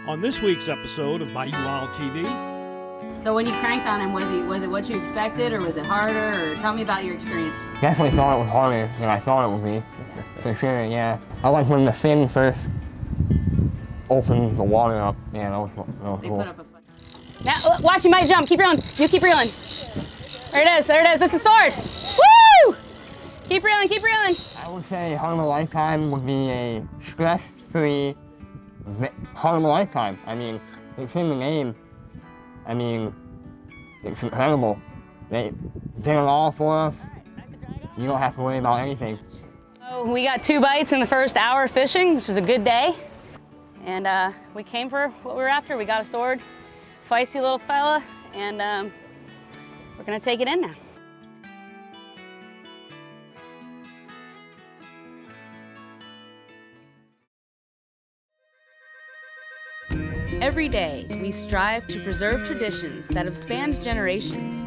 On this week's episode of Bayou TV. So when you cranked on him, was it what you expected, or was it harder? Or tell me about your experience. Definitely thought it was harder than I thought it would be. For sure, yeah. I like when the fin first opens the water up. Yeah, that was cool. They put up a foot. Now, watch, you might jump. Keep reeling. You keep reeling. There it is. There it is. It's a sword. Woo! Keep reeling. Keep reeling. I would say hunt of a lifetime would be a stress-free hunt of a lifetime. I mean, it's in the name. I mean, it's incredible. They did it all for us. You don't have to worry about anything. So we got 2 bites in the first hour of fishing, which was a good day. And we came for what we were after. We got a sword, feisty little fella, and we're gonna take it in now. Every day, we strive to preserve traditions that have spanned generations.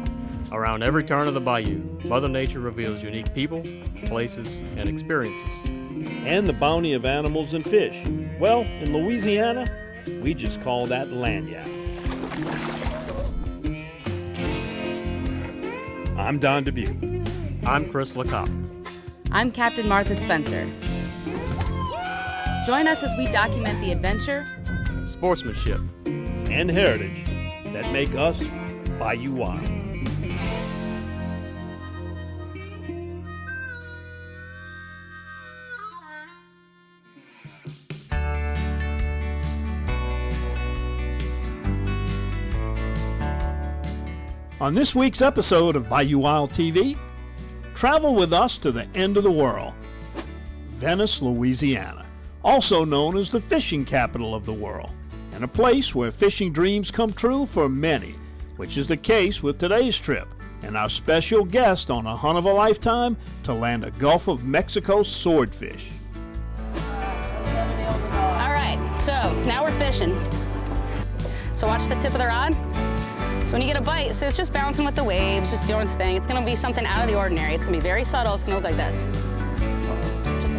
Around every turn of the bayou, Mother Nature reveals unique people, places, and experiences. And the bounty of animals and fish. Well, in Louisiana, we just call that lanyard. I'm Don Dubuque. I'm Chris LeCoq. I'm Captain Martha Spencer. Join us as we document the adventure, Sportsmanship, and heritage that make us Bayou Wild. On this week's episode of Bayou TV, travel with us to the end of the world, Venice, Louisiana, also known as the fishing capital of the world, and a place where fishing dreams come true for many, which is the case with today's trip, and our special guest on a hunt of a lifetime to land a Gulf of Mexico swordfish. All right, so now we're fishing. So watch the tip of the rod. So when you get a bite, so it's just bouncing with the waves, just doing its thing. It's gonna be something out of the ordinary. It's gonna be very subtle. It's gonna look like this. Just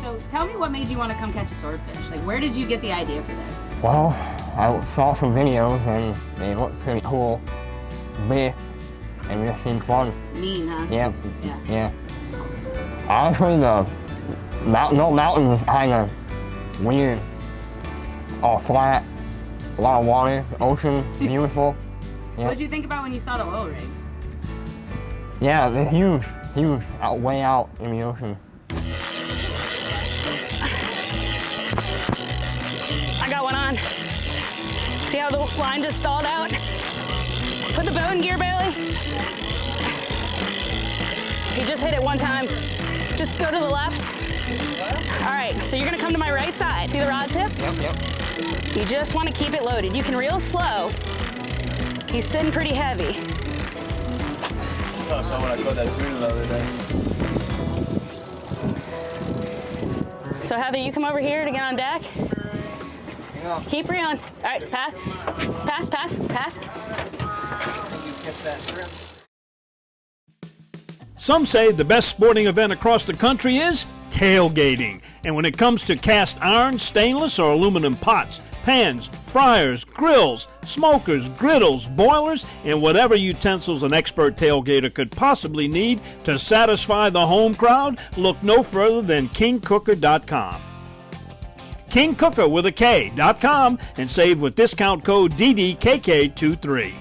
So tell me what made you want to come catch a swordfish? Like, where did you get the idea for this? Well, I saw some videos and they looked pretty cool. Big, and it just seemed fun. Mean, huh? Yeah. Yeah. Yeah. Honestly, the mountain was kind of weird. All flat, a lot of water, the ocean, beautiful. Yeah. What did you think about when you saw the oil rigs? Yeah, they're huge, way out in the ocean. I got one on. See how the line just stalled out? Put the boat in gear, Bailey. You just hit it one time. Just go to the left. All right, so you're gonna come to my right side. See the rod tip? Yep. You just wanna keep it loaded. You can reel slow. He's sitting pretty heavy. When I caught that tuna the other day. So Heather, you come over here to get on deck. Yeah. Keep reeling. All right, pass. Some say the best sporting event across the country is tailgating. And when it comes to cast iron, stainless, or aluminum pots, pans, fryers, grills, smokers, griddles, boilers, and whatever utensils an expert tailgater could possibly need to satisfy the home crowd, look no further than KingCooker.com. KingCooker with a K.com and save with discount code DDKK23.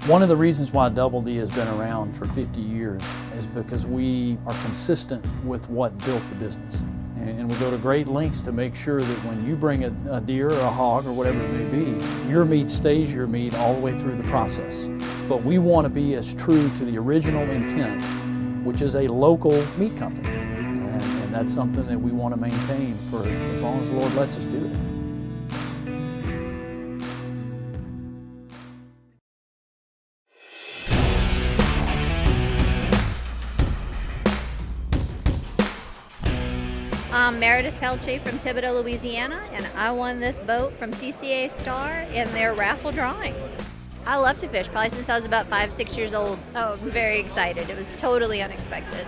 One of the reasons why Double D has been around for 50 years is because we are consistent with what built the business. And we go to great lengths to make sure that when you bring a deer or a hog or whatever it may be, your meat stays your meat all the way through the process. But we want to be as true to the original intent, which is a local meat company. And that's something that we want to maintain for as long as the Lord lets us do it. I'm Meredith Pelche from Thibodaux, Louisiana, and I won this boat from CCA Star in their raffle drawing. I love to fish, probably since I was about 5-6 years old. Oh, I'm very excited. It was totally unexpected.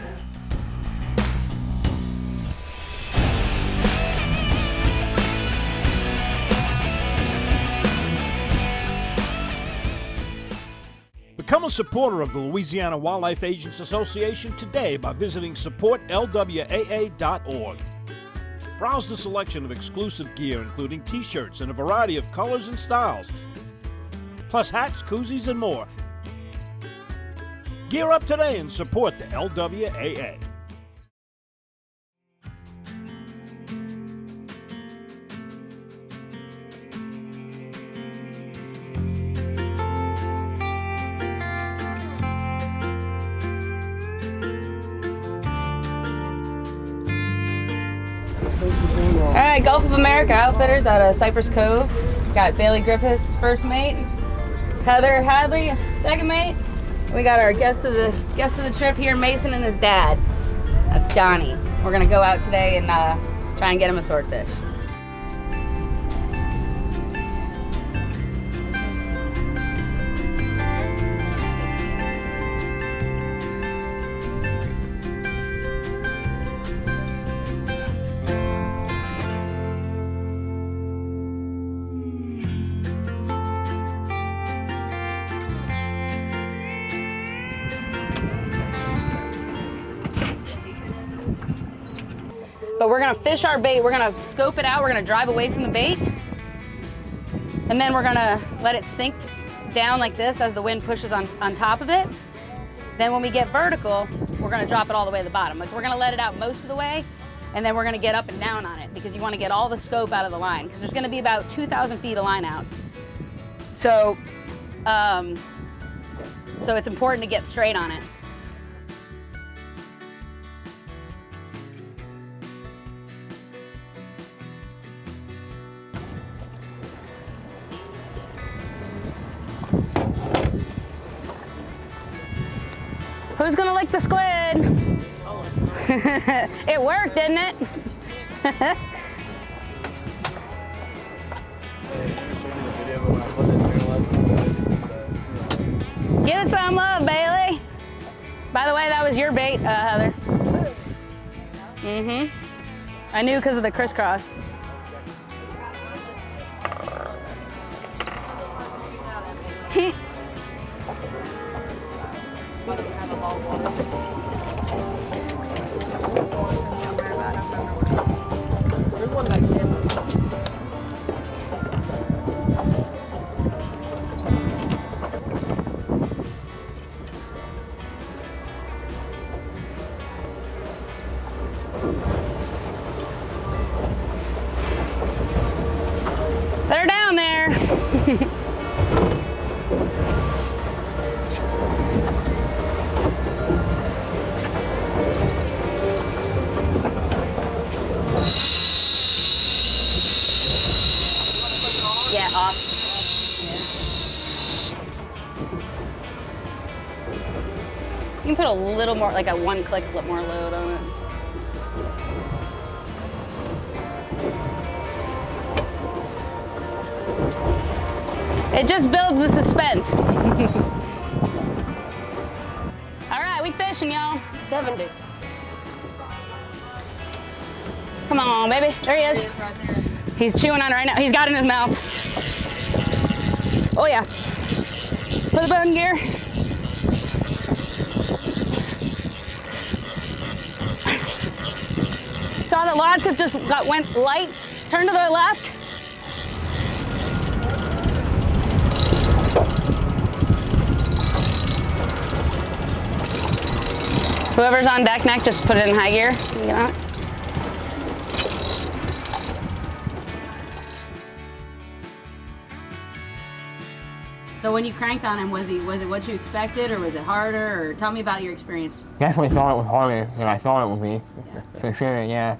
Become a supporter of the Louisiana Wildlife Agents Association today by visiting supportlwaa.org. Browse the selection of exclusive gear, including t-shirts in a variety of colors and styles, plus hats, koozies, and more. Gear up today and support the LWAA. All right, Gulf of America Outfitters out of Cypress Cove. Got Bailey Griffiths, first mate. Heather Hadley, second mate. We got our guest of the trip here, Mason and his dad. That's Donnie. We're gonna go out today and try and get him a swordfish. But we're gonna fish our bait, we're gonna scope it out, we're gonna drive away from the bait, and then we're gonna let it sink down like this as the wind pushes on top of it. Then when we get vertical, we're gonna drop it all the way to the bottom. Like we're gonna let it out most of the way, and then we're gonna get up and down on it because you wanna get all the scope out of the line because there's gonna be about 2,000 feet of line out. So, so it's important to get straight on it. Who's gonna lick the squid? It worked, didn't it? Give it some love, Bailey. By the way, that was your bait, Heather. Mm-hmm. I knew because of the crisscross. They're down there. Yeah, off. Yeah. You can put a little more, like a one click more load on it. It just builds the suspense. All right, we fishing, y'all. 70. Come on, baby. There he is. Right there. He's chewing on it right now. He's got it in his mouth. Oh, yeah. Put the boat in gear. Saw the lots have just went light. Turn to the left. Whoever's on deck neck, just put it in high gear. You got it? So when you cranked on him, was it what you expected, or was it harder? Or tell me about your experience. Definitely thought it was harder than I thought it would be. Yeah. For sure, yeah.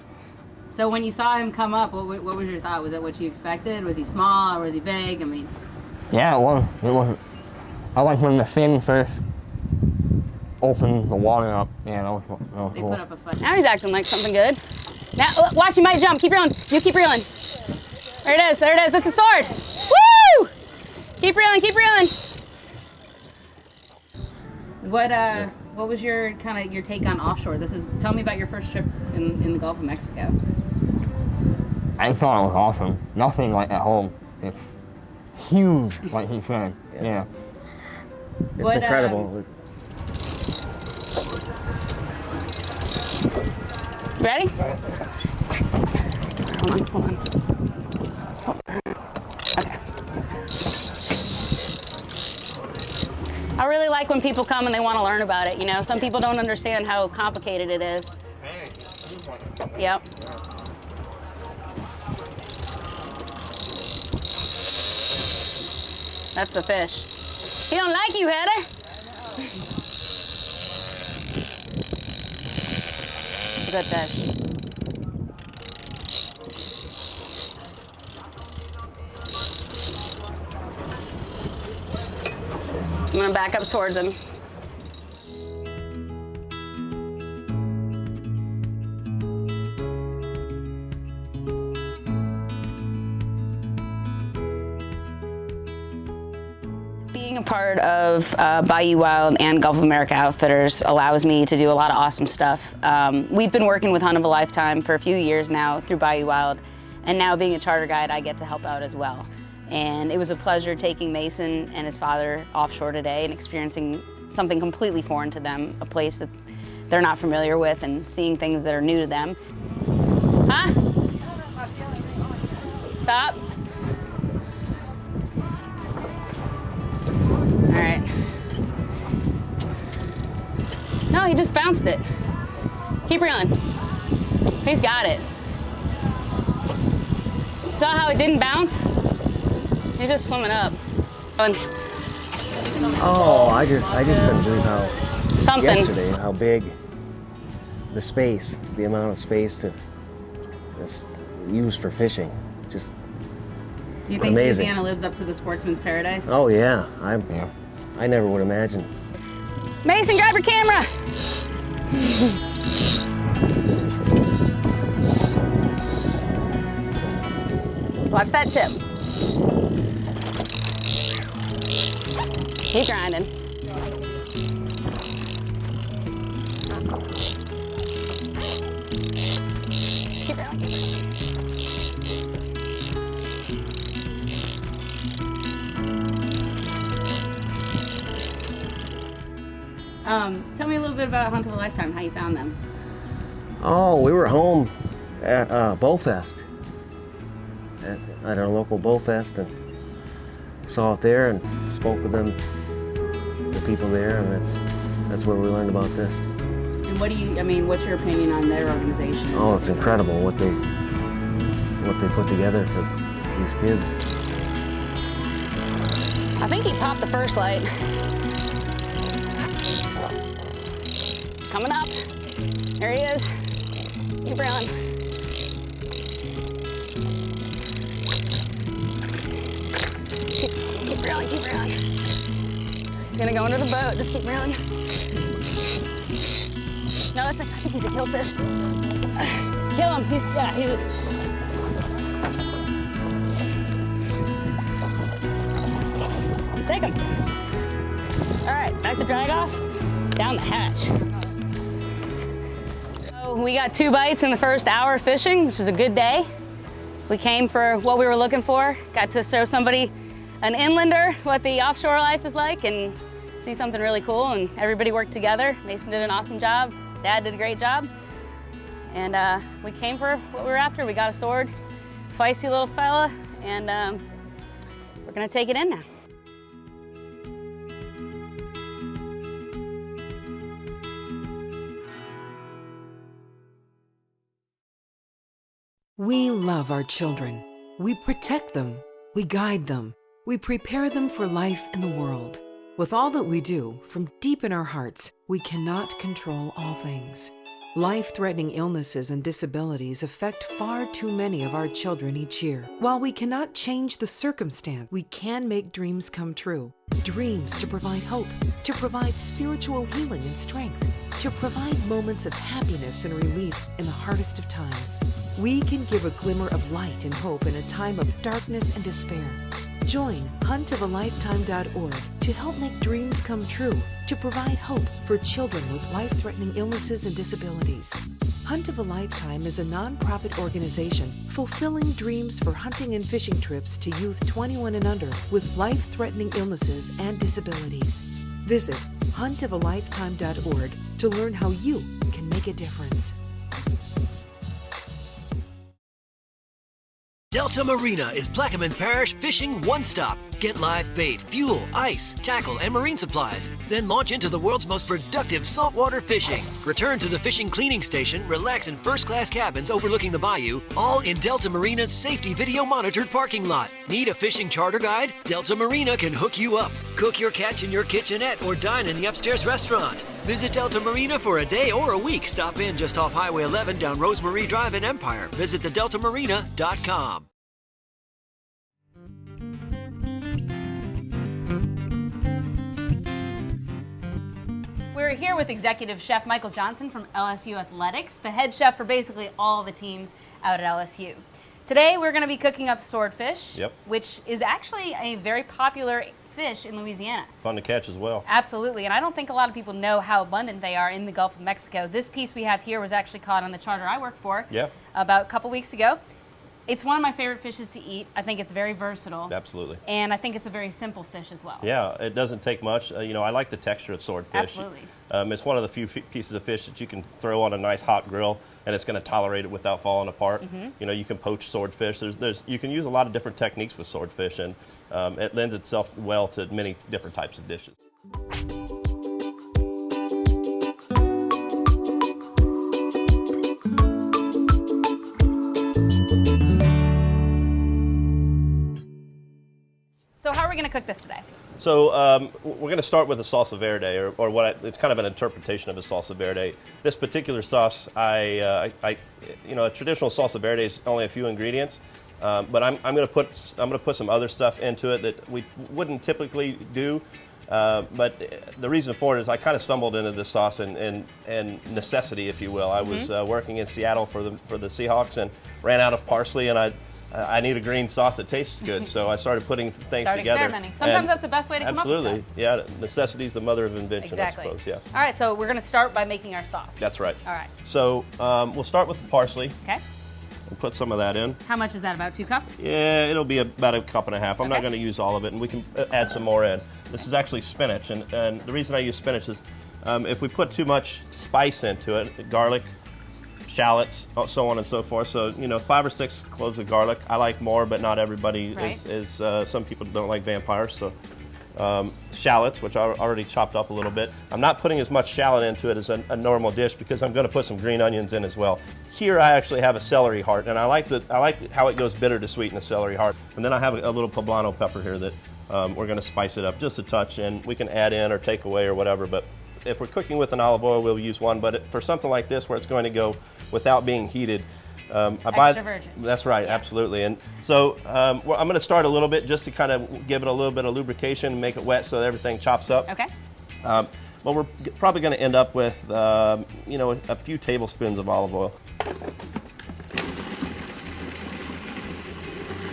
So when you saw him come up, what was your thought? Was it what you expected? Was he small or was he big? I mean. Yeah, it was. It was. I like when the fin first opens the water up. Yeah, that was They cool. put up a fight. Now he's acting like something good. Now, watch, you might jump. Keep reeling. You keep reeling. There it is. There it is. That's a sword. Woo! Keep reeling. Keep reeling. What was your your take on offshore? Tell me about your first trip in the Gulf of Mexico. I thought it was awesome. Nothing like at home. It's huge, like he said. Yeah. It's incredible. Ready? Hold on. Okay. I really like when people come and they want to learn about it. You know, some people don't understand how complicated it is. Yep. That's the fish. He don't like you, Heather. It's a good fish. I'm gonna back up towards him. Being a part of Bayou Wild and Gulf of America Outfitters allows me to do a lot of awesome stuff. We've been working with Hunt of a Lifetime for a few years now through Bayou Wild, and now being a charter guide, I get to help out as well. And it was a pleasure taking Mason and his father offshore today and experiencing something completely foreign to them, a place that they're not familiar with, and seeing things that are new to them. Huh? Stop. All right. No, he just bounced it. Keep reeling. He's got it. Saw how it didn't bounce? He's just swimming up. Oh, I just couldn't believe how yesterday how big the space, the amount of space that's used for fishing, just Do you think amazing. Louisiana lives up to the sportsman's paradise? Oh yeah, I never would imagine. Mason, grab your camera. Let's watch that tip. Keep grinding. Keep reeling. Tell me a little bit about Hunt of a Lifetime, how you found them. Oh, we were home at Bowfest, at our local Bowfest, and saw it there and spoke with them, the people there, and that's where we learned about this. And what's your opinion on their organization? Oh, it's incredible what they put together for these kids. I think he popped the first light. Coming up. There he is. Keep reeling. Keep reeling, keep reeling. He's gonna go under the boat. Just keep reeling. No, I think he's a killfish. Kill him. He's take him. All right, back the drag off. Down the hatch. So we got 2 bites in the first hour of fishing, which is a good day. We came for what we were looking for. Got to show somebody, an inlander, what the offshore life is like and see something really cool, and everybody worked together. Mason did an awesome job. Dad did a great job. And we came for what we were after. We got a sword, feisty little fella, and we're gonna take it in now. We love our children. We protect them. We guide them. We prepare them for life in the world. With all that we do, from deep in our hearts, we cannot control all things. Life-threatening illnesses and disabilities affect far too many of our children each year. While we cannot change the circumstance, we can make dreams come true. Dreams to provide hope, to provide spiritual healing and strength. to provide moments of happiness and relief in the hardest of times. We can give a glimmer of light and hope in a time of darkness and despair. Join huntofalifetime.org to help make dreams come true, to provide hope for children with life-threatening illnesses and disabilities. Hunt of a Lifetime is a nonprofit organization fulfilling dreams for hunting and fishing trips to youth 21 and under with life-threatening illnesses and disabilities. Visit huntofalifetime.org to learn how you can make a difference. Delta Marina is Plaquemines Parish fishing one-stop. Get live bait, fuel, ice, tackle, and marine supplies. Then launch into the world's most productive saltwater fishing. Return to the fishing cleaning station, relax in first-class cabins overlooking the bayou, all in Delta Marina's safety video-monitored parking lot. Need a fishing charter guide? Delta Marina can hook you up. Cook your catch in your kitchenette or dine in the upstairs restaurant. Visit Delta Marina for a day or a week. Stop in just off Highway 11 down Rosemarie Drive in Empire. Visit thedeltamarina.com. We're here with Executive Chef Michael Johnson from LSU Athletics, the head chef for basically all the teams out at LSU. Today we're going to be cooking up swordfish, which is actually a very popular fish in Louisiana. Fun to catch as well. Absolutely, and I don't think a lot of people know how abundant they are in the Gulf of Mexico. This piece we have here was actually caught on the charter I work for about a couple weeks ago. It's one of my favorite fishes to eat. I think it's very versatile. Absolutely. And I think it's a very simple fish as well. Yeah, it doesn't take much. You know, I like the texture of swordfish. Absolutely. It's one of the few pieces of fish that you can throw on a nice hot grill and it's going to tolerate it without falling apart. You know, you can poach swordfish. You can use a lot of different techniques with swordfish, and it lends itself well to many different types of dishes. So how are we going to cook this today? So we're going to start with a salsa verde, or it's kind of an interpretation of a salsa verde. This particular sauce, you know, a traditional salsa verde is only a few ingredients, but I'm going to put some other stuff into it that we wouldn't typically do. But the reason for it is I kind of stumbled into this sauce and necessity, if you will. I was working in Seattle for the Seahawks and ran out of parsley, and I need a green sauce that tastes good, so I started putting things together. Experimenting. Sometimes that's the best way to come up with Absolutely, yeah. Necessity is the mother of invention, exactly. I suppose. Yeah. All right, so we're going to start by making our sauce. That's right. All right. So we'll start with the parsley. Okay. We'll put some of that in. How much is that? About 2 cups? Yeah, it'll be about a cup and a half. I'm not going to use all of it, and we can add some more in. This is actually spinach, and the reason I use spinach is if we put too much spice into it, garlic, shallots, so on and so forth. So, you know, 5 or 6 cloves of garlic. I like more, but not everybody is. Some people don't like vampires. So, shallots, which I already chopped up a little bit. I'm not putting as much shallot into it as a normal dish because I'm going to put some green onions in as well. Here, I actually have a celery heart, and I like how it goes bitter to sweet in a celery heart. And then I have a little poblano pepper here that we're going to spice it up just a touch, and we can add in or take away or whatever. But if we're cooking with an olive oil, we'll use one. But for something like this, where it's going to go without being heated, extra virgin. That's right, absolutely. And so I'm going to start a little bit just to kind of give it a little bit of lubrication and make it wet so that everything chops up. Okay. But we're probably going to end up with, you know, a few tablespoons of olive oil.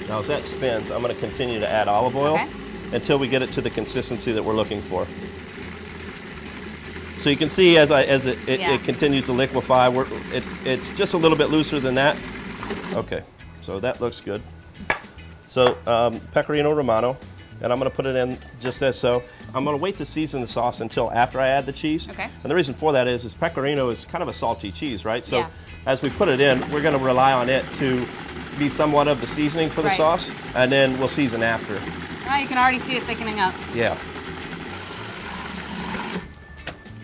Now as that spins, I'm going to continue to add olive oil until we get it to the consistency that we're looking for. So you can see as it continues to liquefy, it's just a little bit looser than that. Okay, so that looks good. So Pecorino Romano, and I'm going to put it in just as so. I'm going to wait to season the sauce until after I add the cheese. Okay. And the reason for that is Pecorino is kind of a salty cheese, right? So as we put it in, we're going to rely on it to be somewhat of the seasoning for the sauce, and then we'll season after. Oh, you can already see it thickening up. Yeah.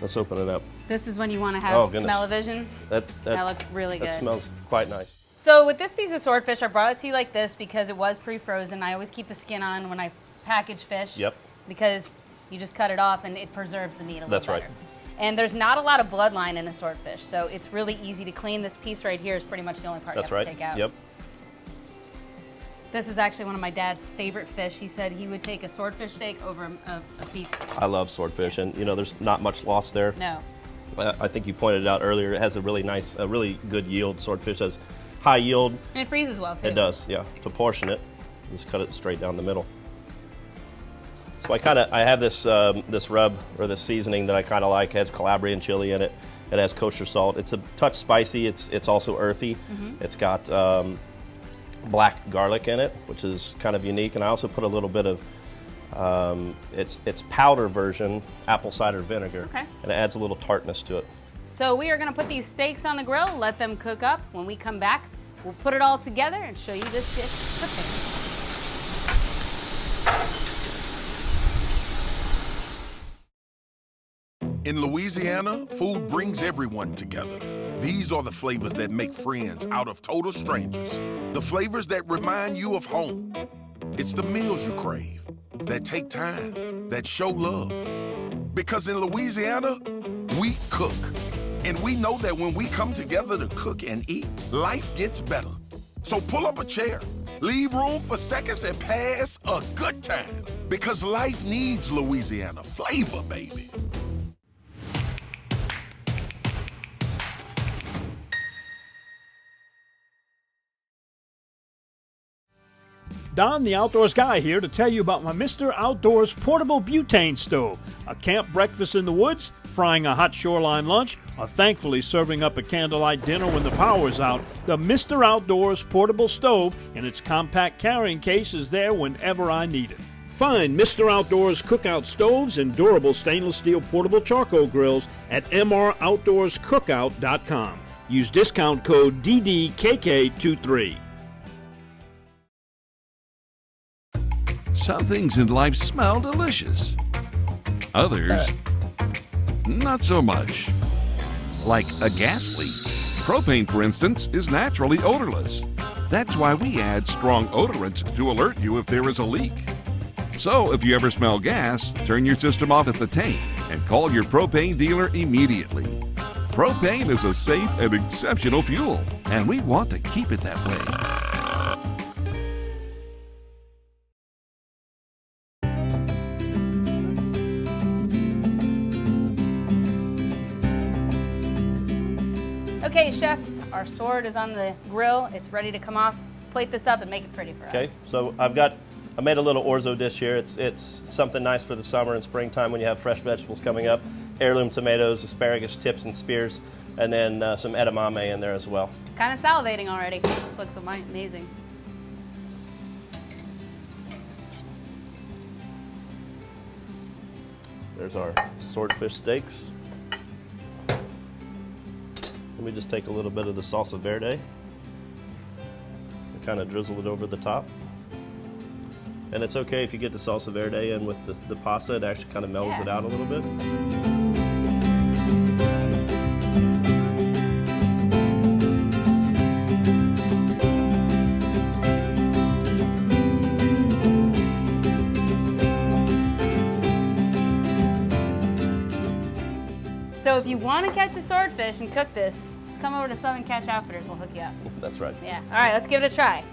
Let's open it up. This is when you want to have smell-o-vision. That looks really good. That smells quite nice. So with this piece of swordfish, I brought it to you like this because it was pre-frozen. I always keep the skin on when I package fish. Yep. Because you just cut it off and it preserves the meat a little better. That's right. And there's not a lot of bloodline in a swordfish, so it's really easy to clean. This piece right here is pretty much the only part you have to take out. Yep. This is actually one of my dad's favorite fish. He said he would take a swordfish steak over a beef steak. I love swordfish, and you know, there's not much loss there. No. I think you pointed it out earlier, it has a really nice, a really good yield. Swordfish has high yield. And it freezes well, too. It does, yeah. To portion it, just cut it straight down the middle. So I have this this rub or this seasoning that I kind of like. It has Calabrian chili in it. It has kosher salt. It's a touch spicy. It's also earthy. It's got black garlic in it, which is kind of unique. And I also put a little bit of it's powder version apple cider vinegar. Okay. And it adds a little tartness to it. So we are going to put these steaks on the grill, let them cook up. When we come back, we'll put it all together and show you this dish prepared. In Louisiana, food brings everyone together. These are the flavors that make friends out of total strangers. The flavors that remind you of home. It's the meals you crave, that take time, that show love. Because in Louisiana, we cook. And we know that when we come together to cook and eat, life gets better. So pull up a chair, leave room for seconds, and pass a good time. Because life needs Louisiana flavor, baby. Don, the Outdoors Guy, here to tell you about my Mr. Outdoors portable butane stove. A camp breakfast in the woods, frying a hot shoreline lunch, or thankfully serving up a candlelight dinner when the power's out, the Mr. Outdoors portable stove in its compact carrying case is there whenever I need it. Find Mr. Outdoors cookout stoves and durable stainless steel portable charcoal grills at mroutdoorscookout.com. Use discount code DDKK23. Some things in life smell delicious. Others, not so much. Like a gas leak. Propane, for instance, is naturally odorless. That's why we add strong odorants to alert you if there is a leak. So if you ever smell gas, turn your system off at the tank and call your propane dealer immediately. Propane is a safe and exceptional fuel, and we want to keep it that way. Okay, Chef, our sword is on the grill. It's ready to come off. Plate this up and make it pretty for us. Okay, so I made a little orzo dish here. It's something nice for the summer and springtime when you have fresh vegetables coming up. Heirloom tomatoes, asparagus tips and spears, and then some edamame in there as well. Kind of salivating already. This looks amazing. There's our swordfish steaks. Let me just take a little bit of the salsa verde and kind of drizzle it over the top. And it's okay if you get the salsa verde in with the pasta, it actually kind of mellows it out a little bit. So if you want to catch a swordfish and cook this, just come over to Southern Catch Outfitters. We'll hook you up. That's right. Yeah. All right, let's give it a try.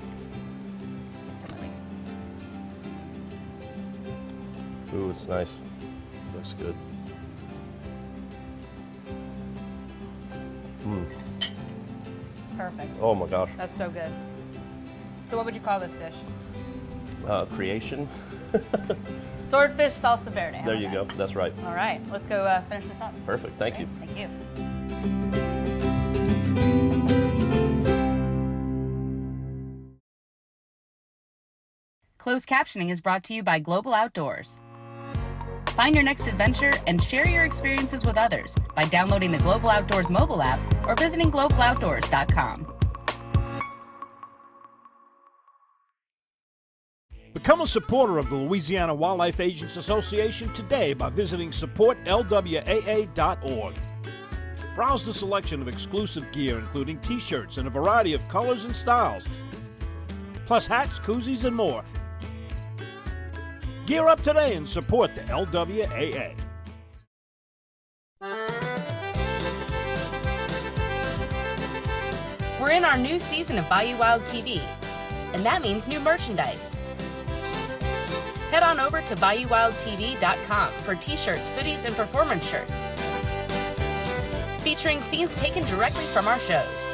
Ooh, it's nice. Looks good. Perfect. Oh my gosh. That's so good. So what would you call this dish? Creation. Swordfish salsa verde. There you go. That's right. All right, let's go finish this up. Perfect. Thank you. Thank you. Closed captioning is brought to you by Global Outdoors. Find your next adventure and share your experiences with others by downloading the Global Outdoors mobile app or visiting globaloutdoors.com. Become a supporter of the Louisiana Wildlife Agents Association today by visiting supportlwaa.org. Browse the selection of exclusive gear, including t-shirts in a variety of colors and styles, plus hats, koozies, and more. Gear up today and support the LWAA. We're in our new season of Bayou Wild TV, and that means new merchandise. Head on over to BayouWildTV.com for t-shirts, hoodies, and performance shirts. featuring scenes taken directly from our shows.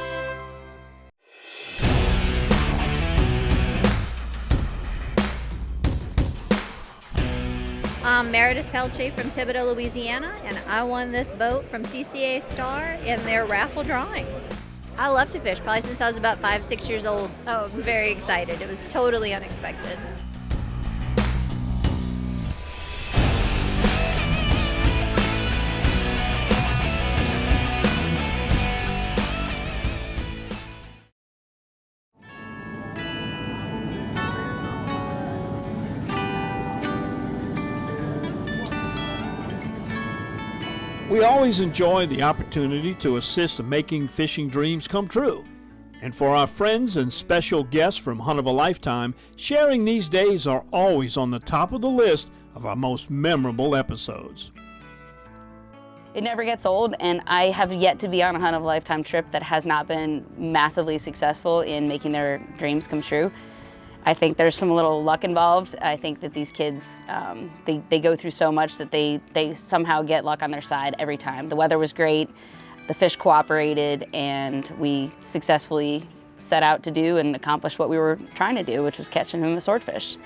I'm Meredith Pelche from Thibodaux, Louisiana, and I won this boat from CCA Star in their raffle drawing. I love to fish, probably since I was about 5-6 years old. Oh, I'm very excited. It was totally unexpected. We always enjoy the opportunity to assist in making fishing dreams come true. And for our friends and special guests from Hunt of a Lifetime, sharing these days are always on the top of the list of our most memorable episodes. It never gets old, and I have yet to be on a Hunt of a Lifetime trip that has not been massively successful in making their dreams come true. I think there's some little luck involved. I think that these kids, they go through so much that they somehow get luck on their side every time. The weather was great, the fish cooperated, and we successfully set out to do and accomplish what we were trying to do, which was catching him a swordfish.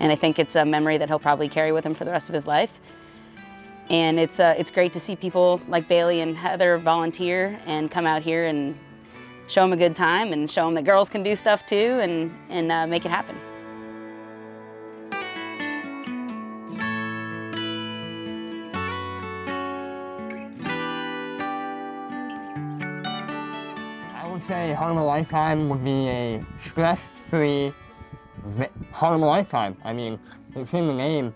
And I think it's a memory that he'll probably carry with him for the rest of his life. And it's great to see people like Bailey and Heather volunteer and come out here and show them a good time and show them that girls can do stuff too and make it happen. I would say Hunt of a Lifetime would be a stress-free Hunt of a Lifetime. I mean, it's in the name.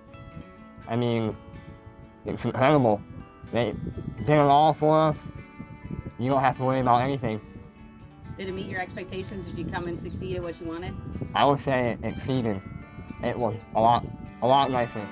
I mean, it's incredible. They did it all for us. You don't have to worry about anything. Did it meet your expectations? Did you come and succeed at what you wanted? I would say it exceeded. It was a lot nicer.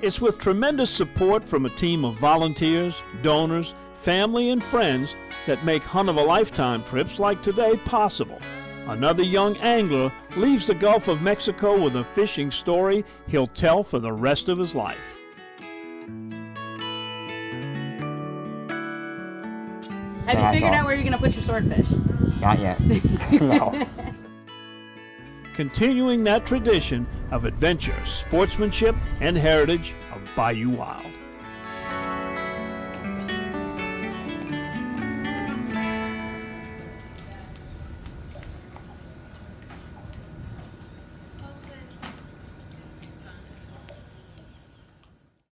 It's with tremendous support from a team of volunteers, donors, family, and friends that make Hunt of a Lifetime trips like today possible. Another young angler leaves the Gulf of Mexico with a fishing story he'll tell for the rest of his life. Have you figured out where you're going to put your swordfish? Not yet. No. Continuing that tradition of adventure, sportsmanship, and heritage of Bayou Wild.